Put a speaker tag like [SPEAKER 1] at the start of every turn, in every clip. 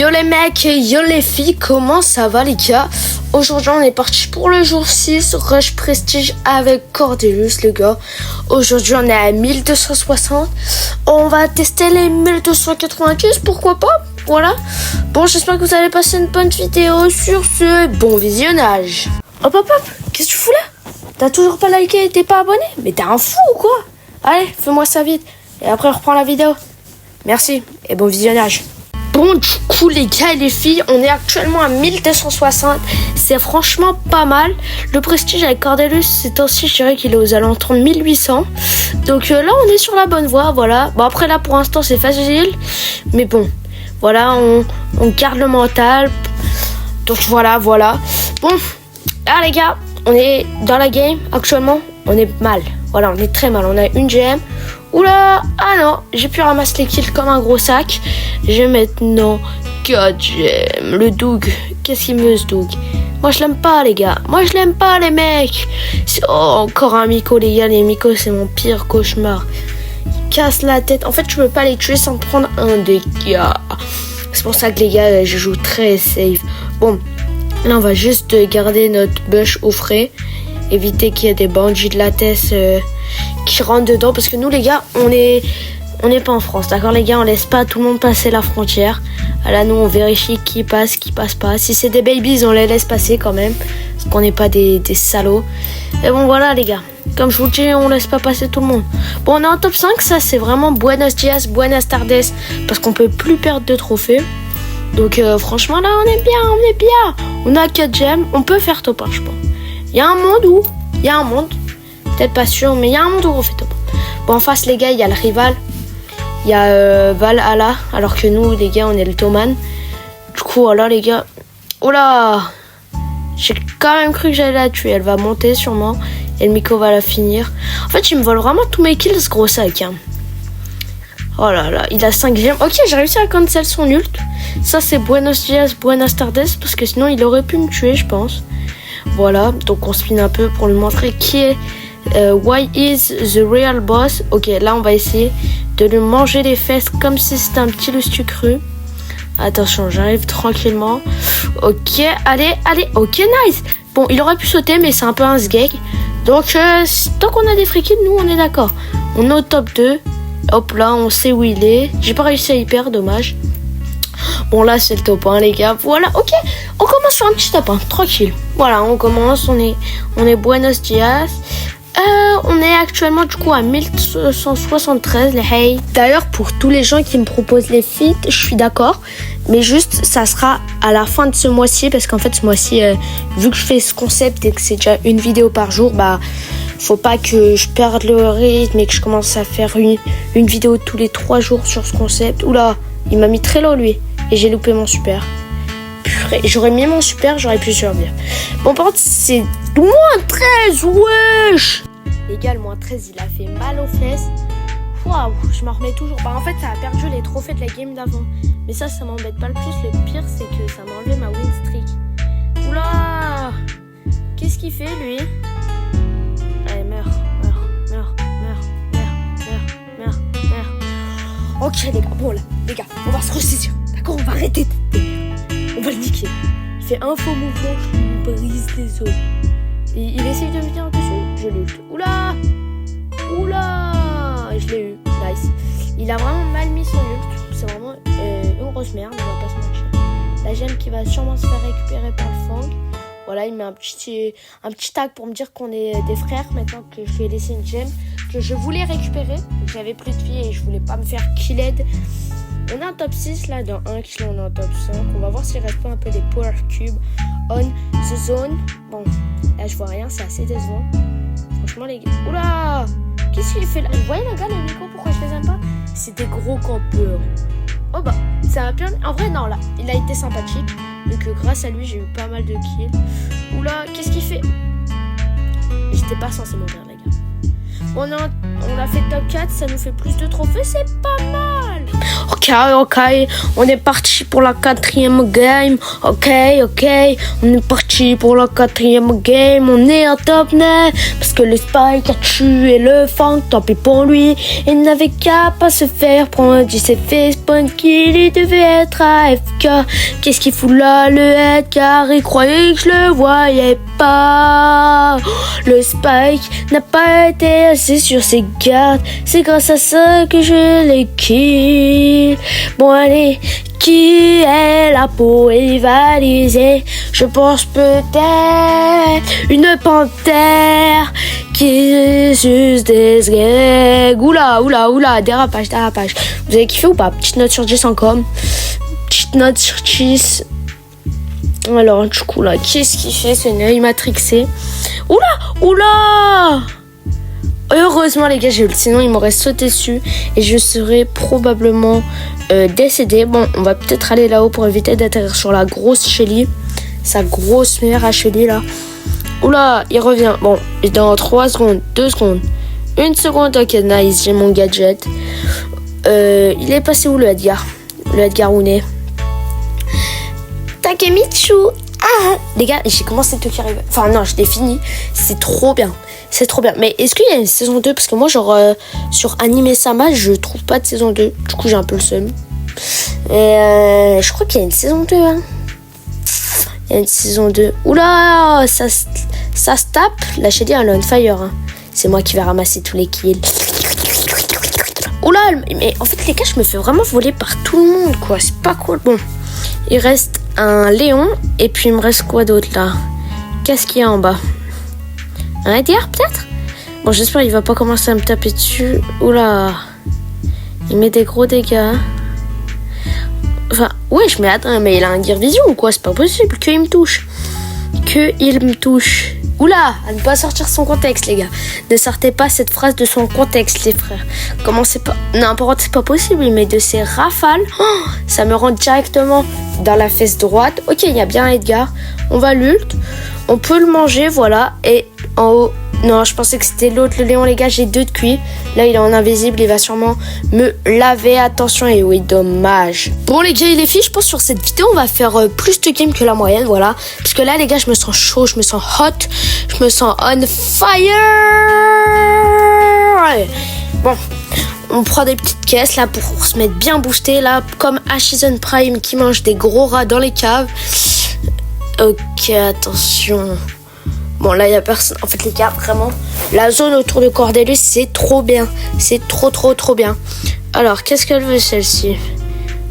[SPEAKER 1] Yo les mecs, yo les filles, comment ça va les gars? Aujourd'hui on est parti pour le jour 6, Rush Prestige avec Cordelius les gars. Aujourd'hui on est à 1260, on va tester les 1290, pourquoi pas? Voilà. Bon, j'espère que vous allez passer une bonne vidéo. Sur ce, bon visionnage. Hop hop hop, qu'est-ce que tu fous là? T'as toujours pas liké et t'es pas abonné? Mais t'es un fou ou quoi? Allez, fais-moi ça vite. Et après on reprend la vidéo. Merci et bon visionnage. Bon, du coup, les gars et les filles, on est actuellement à 1260. C'est franchement pas mal. Le prestige avec Cordelius, c'est aussi, je dirais qu'il est aux alentours de 1800. Donc là, on est sur la bonne voie, voilà. Bon, après, là, pour l'instant, c'est facile. Mais bon, voilà, on garde le mental. Donc voilà. Bon, là, les gars, on est dans la game. Actuellement, on est mal. Voilà, on est très mal. On a une GM. Oula, ah non, j'ai pu ramasser les kills comme un gros sac. J'ai maintenant 4 gemmes. Le Doug, qu'est-ce qu'il me ce Doug? Moi je l'aime pas les gars, moi je l'aime pas les mecs. Oh, encore un Miko les gars, les Miko c'est mon pire cauchemar. Ils cassent la tête, en fait je peux pas les tuer sans prendre un dégât. C'est pour ça que les gars je joue très safe. Bon, là on va juste garder notre bush au frais. Éviter qu'il y ait des bandits de la tête qui rentrent dedans, parce que nous les gars on n'est pas en France, d'accord les gars, on laisse pas tout le monde passer la frontière. Là nous on vérifie qui passe pas. Si c'est des babies on les laisse passer quand même, parce qu'on n'est pas des salauds. Et bon voilà les gars, comme je vous le dis, on laisse pas passer tout le monde. Bon, on est en top 5, ça c'est vraiment buenos dias, buenas tardes, parce qu'on peut plus perdre de trophées. Donc franchement là on est bien. On a 4 gemmes, on peut faire top 1 je pense. Il y a un monde, peut-être pas sûr, mais il y a un monde où on fait top 1. Bon, en face les gars, il y a le rival. Il y a Valhalla, alors que nous les gars on est le Toman. Du coup voilà les gars. Oh là, j'ai quand même cru que j'allais la tuer. Elle va monter sûrement et le Miko va la finir. En fait il me vole vraiment tous mes kills ce gros sac hein. Oh là là, il a 5 gemmes. Ok, j'ai réussi à cancel son ult. Ça c'est buenos dias, buenas tardes, parce que sinon il aurait pu me tuer je pense. Voilà, donc on spin un peu pour lui montrer qui est why is the real boss. Ok, là on va essayer de lui manger les fesses comme si c'était un petit lustre cru. Attention, j'arrive tranquillement. Ok, allez, ok, nice. Bon, il aurait pu sauter, mais c'est un peu un sgeg. Donc, tant qu'on a des free kills, nous, on est d'accord. On est au top 2. Hop là, on sait où il est. J'ai pas réussi à hyper, dommage. Bon, là, c'est le top 1, les gars. Voilà, ok. On commence sur un petit top 1, tranquille. Voilà, on commence, on est buenos dias. On est actuellement du coup à 1173 les hey. D'ailleurs pour tous les gens qui me proposent les feats, je suis d'accord, mais juste ça sera à la fin de ce mois-ci, parce qu'en fait ce mois-ci vu que je fais ce concept et que c'est déjà une vidéo par jour, bah faut pas que je perde le rythme et que je commence à faire une vidéo tous les 3 jours sur ce concept. Oula, il m'a mis très low lui et j'ai loupé mon super. Purée, j'aurais mis mon super, j'aurais pu survivre. Bon par contre c'est moins 13, wesh. Les gars, le moins 13, il a fait mal aux fesses. Waouh, je m'en remets toujours. Bah, en fait, ça a perdu les trophées de la game d'avant. Mais ça m'embête pas le plus. Le pire, c'est que ça m'a enlevé ma win streak. Oula! Qu'est-ce qu'il fait, lui? Allez, meurs. Ok, les gars, bon, là, les gars, on va se ressaisir. D'accord, on va arrêter. On va le niquer. Il fait un faux mouvement, je lui brise les os. Et il essaye de me venir dessus. Je l'ai. Oula, je l'ai eu. Nice. Il a vraiment mal mis son ult. C'est vraiment une grosse merde, on va pas se mentir. La gemme qui va sûrement se faire récupérer par le Fang. Voilà, il met un petit tag pour me dire qu'on est des frères. Maintenant que je lui ai laissé une gemme que je voulais récupérer. J'avais plus de vie et je voulais pas me faire killed. On est en top 6 là, dans un kill on est en top 5. On va voir s'il reste pas un peu des power cubes on the zone. Bon, là je vois rien, c'est assez décevant. Franchement les gars. Oula, qu'est-ce qu'il fait là? Vous voyez les gars le micro, pourquoi je les aime pas? C'est des gros campeurs. Oh bah, ça m'a permis. En vrai non, là, il a été sympathique. Donc grâce à lui j'ai eu pas mal de kills. Oula, qu'est-ce qu'il fait? J'étais pas censé mourir les gars. On a fait top 4, ça nous fait plus de trophées, c'est pas mal. Ok, on est parti parti pour la 4e game. Ok, on est parti pour la 4e game. On est en top 9 parce que le Spike a tué le Fang. Tant pis pour lui, il n'avait qu'à pas se faire prendre. Il s'est fait spawn kill, il devait être AFK. Qu'est-ce qu'il fout là, le Edgar? Il croyait que je le voyais pas. Le Spike n'a pas été assez sur ses gardes. C'est grâce à ça que je l'ai kill. Bon allez, qui est là pour rivaliser? Je pense peut-être une panthère qui suce des grecs. Oula, dérapage. Vous avez kiffé ou pas? Petite note sur 10 encore. Petite note sur 10. Alors du coup là, qu'est-ce qu'il fait ce œil matrixé? Oula! Heureusement les gars, j'ai eu le, sinon il m'aurait sauté dessus et je serais probablement décédé. Bon, on va peut-être aller là-haut pour éviter d'atterrir sur la grosse Shelly. Sa grosse mère à Shelly là. Oula, il revient. Bon, dans 3 secondes, 2 secondes, 1 seconde. Ok, nice, j'ai mon gadget. Il est passé où le Edgar? Le Edgar Une. Takemitsu. Ah, les gars, j'ai commencé tout qui arrive. Enfin non, je l'ai fini. C'est trop bien. Mais est-ce qu'il y a une saison 2? Parce que moi, genre, sur Anime Sama, je trouve pas de saison 2. Du coup, j'ai un peu le seum. Et je crois qu'il y a une saison 2. Hein. Il y a une saison 2. Oula, ça se tape. La Shelly, elle est on fire. Hein. C'est moi qui vais ramasser tous les kills. Oula, mais en fait, les gars, je me fais vraiment voler par tout le monde, quoi. C'est pas cool. Bon, il reste un Léon. Et puis, il me reste quoi d'autre, là? Qu'est-ce qu'il y a en bas? Un Edgar peut-être? Bon, j'espère qu'il va pas commencer à me taper dessus. Oula, il met des gros dégâts. Enfin, wesh, mais attends, mais il a un Gear Vision ou quoi? C'est pas possible qu'il me touche. Oula, à ne pas sortir son contexte, les gars. Ne sortez pas cette phrase de son contexte, les frères. Commencez pas. N'importe, c'est pas possible. Il met de ses rafales. Oh, ça me rentre directement dans la fesse droite. Ok, il y a bien un Edgar. On va l'ult. On peut le manger, voilà. Et en haut. Non, je pensais que c'était l'autre, le Léon, les gars. J'ai 2 de QI. Là, il est en invisible. Il va sûrement me laver. Attention. Et oui, dommage. Bon, les gars et les filles, je pense sur cette vidéo, on va faire plus de games que la moyenne. Voilà. Parce que là, les gars, je me sens chaud. Je me sens hot. Je me sens on fire. Allez. Bon. On prend des petites caisses là pour se mettre bien boosté. Là, comme Ashizon Prime qui mange des gros rats dans les caves. Ok, attention. Bon, là, il n'y a personne. En fait, les gars, vraiment, la zone autour de Cordelius, c'est trop bien. C'est trop bien. Alors, qu'est-ce qu'elle veut, celle-ci?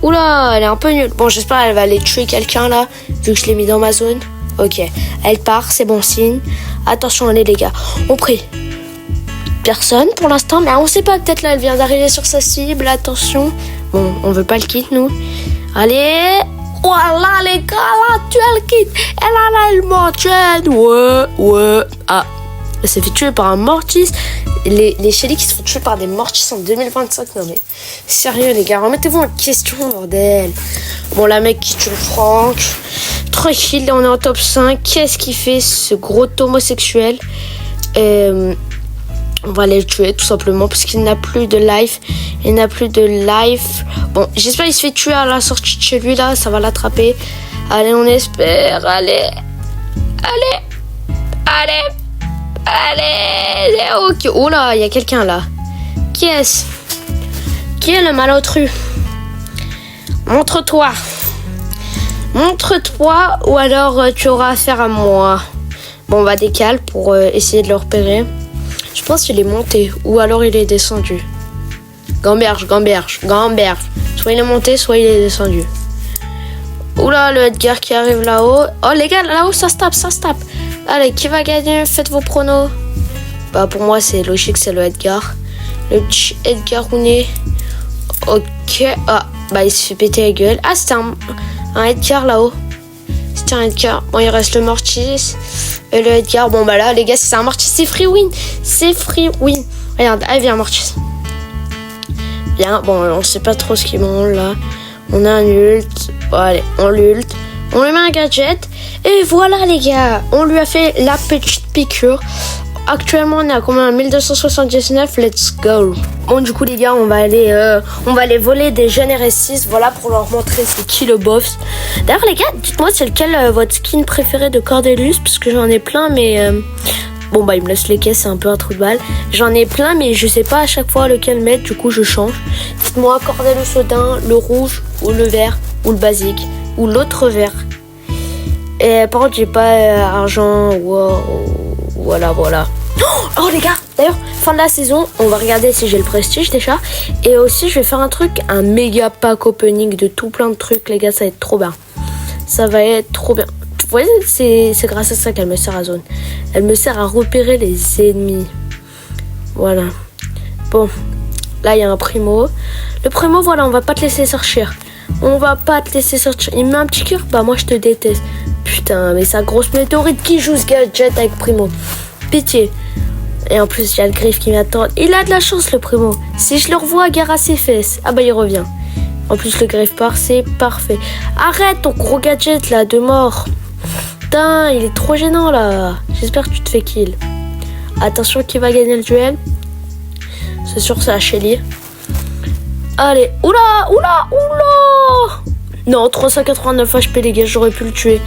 [SPEAKER 1] Oula, elle est un peu nulle. Bon, j'espère qu'elle va aller tuer quelqu'un, là, vu que je l'ai mis dans ma zone. Ok, elle part, c'est bon signe. Attention, allez, les gars. On prie. Personne pour l'instant, mais on sait pas. Peut-être là, elle vient d'arriver sur sa cible. Attention. Bon, on veut pas le kit, nous. Allez. Voilà les gars, là, tu as le kit. Elle m'enchaîne. Ouais. Ah, elle s'est fait tuer par un Mortis. Les Shelly qui se font tuer par des Mortis en 2025. Non mais, sérieux les gars, remettez-vous en question, bordel. Bon, la mec qui tue le Franck. Tranquille, on est en top 5. Qu'est-ce qu'il fait, ce gros homosexuel? On va aller le tuer tout simplement parce qu'il n'a plus de life. Bon, j'espère qu'il se fait tuer à la sortie de chez lui là. Ça va l'attraper. Allez, on espère. Allez. Ok. Oh là, il y a quelqu'un là. Qui est-ce? Qui est le malotru? Montre-toi ou alors tu auras affaire à moi. Bon, on va décaler pour essayer de le repérer. Je pense qu'il est monté ou alors il est descendu. Gamberge. Soit il est monté, soit il est descendu. Oula, le Edgar qui arrive là-haut. Oh les gars, là-haut ça se tape. Allez, qui va gagner? Faites vos pronos. Bah pour moi c'est logique, c'est le Edgar. Le petit Edgar Une. Ok. Ah, bah il se fait péter la gueule. Ah, c'était un Edgar là-haut. C'était un Edgar. Bon, il reste le Mortis. Et le Edgar. Bon bah là les gars, si c'est un Mortis, c'est free win. Regarde, allez viens Mortis. Bien, bon, on sait pas trop ce qu'il mange là. On a un ult. Bon, allez, on l'ult. On lui met un gadget. Et voilà les gars, on lui a fait la petite piqûre. actuellement on est à combien? 1279, let's go. Bon du coup les gars, on va aller voler des jeunes RS6, voilà, pour leur montrer c'est qui le boss. D'ailleurs les gars, dites-moi c'est lequel votre skin préféré de Cordelius, parce que j'en ai plein mais... Bon bah il me laisse les caisses, c'est un peu un trou de balle. J'en ai plein mais je sais pas à chaque fois lequel mettre, du coup je change. Dites-moi Cordelius Odin, le rouge ou le vert ou le basique ou l'autre vert. Et par contre j'ai pas argent, wow, voilà. Oh les gars, d'ailleurs fin de la saison, on va regarder si j'ai le prestige déjà. Et aussi je vais faire un méga pack opening de tout plein de trucs les gars, ça va être trop bien. Ça va être trop bien. Vous voyez, c'est grâce à ça qu'elle me sert à zone. Elle me sert à repérer les ennemis. Voilà. Bon, là il y a un primo. Le primo, voilà, on va pas te laisser sortir. On va pas te laisser sortir. Il me met un petit cœur, bah moi je te déteste. Putain, mais sa grosse météorite qui joue ce gadget avec primo. Pitié. Et en plus, il y a le griffe qui m'attend. Il a de la chance le primo. Si je le revois, gare à ses fesses. Ah bah il revient. En plus, le griffe part, c'est parfait. Arrête ton gros gadget là de mort. Putain, il est trop gênant là. J'espère que tu te fais kill. Attention, qui va gagner le duel? C'est sûr, c'est Shelly. Allez, oula. Non, 389 HP les gars, j'aurais pu le tuer.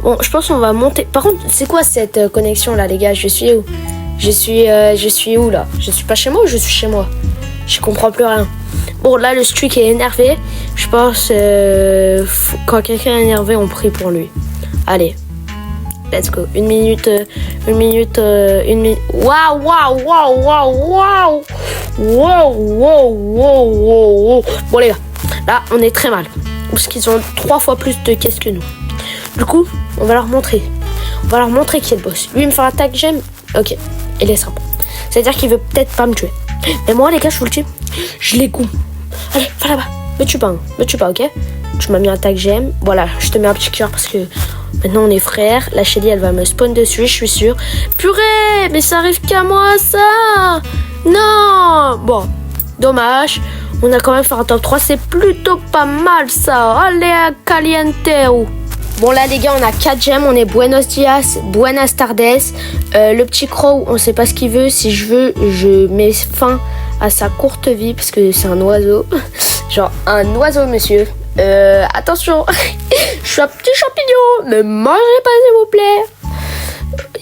[SPEAKER 1] Bon, je pense qu'on va monter. Par contre, c'est quoi cette connexion là les gars? Je suis où? Je suis où là? Je suis pas chez moi ou je suis chez moi? Je comprends plus rien. Bon, là, le streak est énervé. Je pense quand quelqu'un est énervé, on prie pour lui. Allez. Let's go. Une minute. Waouh. Bon, les gars. Là, on est très mal. Parce qu'ils ont 3 fois plus de caisses que nous. Du coup, on va leur montrer. Qui est le boss. Lui, il me fait un tag gemme. Ok. Il est simple. C'est-à-dire qu'il veut peut-être pas me tuer. Mais moi, les gars, je vous le dis. Je les coupe. Allez, va là-bas. Me tue pas, ok? Tu m'as mis un tag gemme. Voilà, je te mets un petit cœur parce que maintenant on est frères. La Shelly, elle va me spawn dessus, je suis sûre. Purée, mais ça arrive qu'à moi, ça. Non. Bon, dommage. On a quand même fait un top 3. C'est plutôt pas mal, ça. Allez, à caliente. Bon, là, les gars, on a 4 gemmes. On est buenos dias, buenas tardes. Le petit crow, on sait pas ce qu'il veut. Si je veux, je mets fin à sa courte vie parce que c'est un oiseau. Genre un oiseau, monsieur. Attention. Je suis un petit champignon. Ne mangez pas, s'il vous plaît.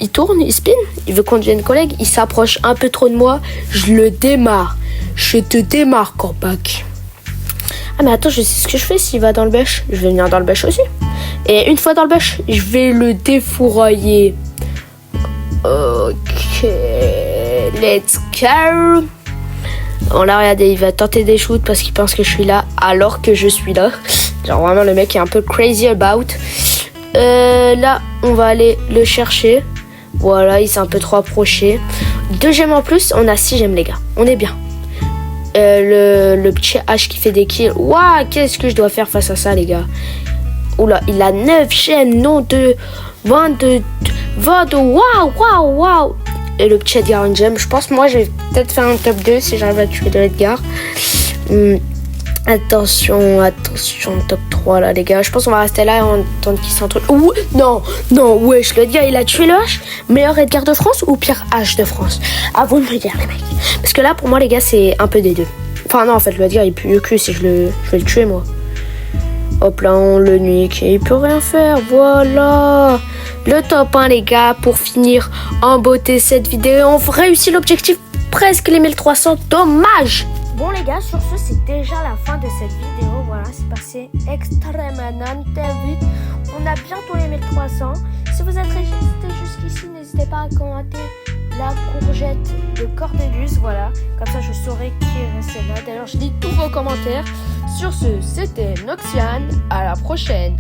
[SPEAKER 1] Il tourne, il spin. Il veut qu'on devienne collègue. Il s'approche un peu trop de moi. Je le démarre. Je te démarre, Corbac. Ah, mais attends, je sais ce que je fais s'il va dans le bêche. Je vais venir dans le bêche aussi. Et une fois dans le bêche, je vais le défourailler. Ok. Let's go. Bon, là, regardez, il va tenter des shoots parce qu'il pense que je suis là alors que je suis là. Genre, vraiment, le mec est un peu crazy about. Là, on va aller le chercher. Voilà, il s'est un peu trop approché. 2 gemmes en plus, on a 6 gemmes, les gars. On est bien. Le petit H qui fait des kills. Waouh, qu'est-ce que je dois faire face à ça, les gars? Oula, il a 9 gemmes, non de 22. Waouh. Et le petit Edgar une gemme. Je pense, moi, je vais peut-être faire un top 2 si j'arrive à tuer de Edgar. Attention, top 3 là, les gars. Je pense qu'on va rester là et en attendre qu'il s'introduise. Ouh, non, wesh, le Edgar, il a tué le H. Meilleur Edgar de France ou pire H de France? À vous de me dire, les mecs. Parce que là, pour moi, les gars, c'est un peu des deux. Enfin, non, en fait, le Edgar, il pue le cul si je vais le tuer, moi. Hop là, on le nique et il peut rien faire. Voilà. Le top 1, les gars, pour finir en beauté cette vidéo. On réussit l'objectif, presque les 1300. Dommage. Bon, les gars, sur ce, c'est déjà la fin de cette vidéo. Voilà, c'est passé extrêmement vite. On a bientôt les 1300. Si vous êtes resté jusqu'ici, n'hésitez pas à commenter la courgette de Cordelius. Voilà, comme ça, je saurai qui est resté là. D'ailleurs, je lis tous vos commentaires. Sur ce, c'était Noxian. À la prochaine.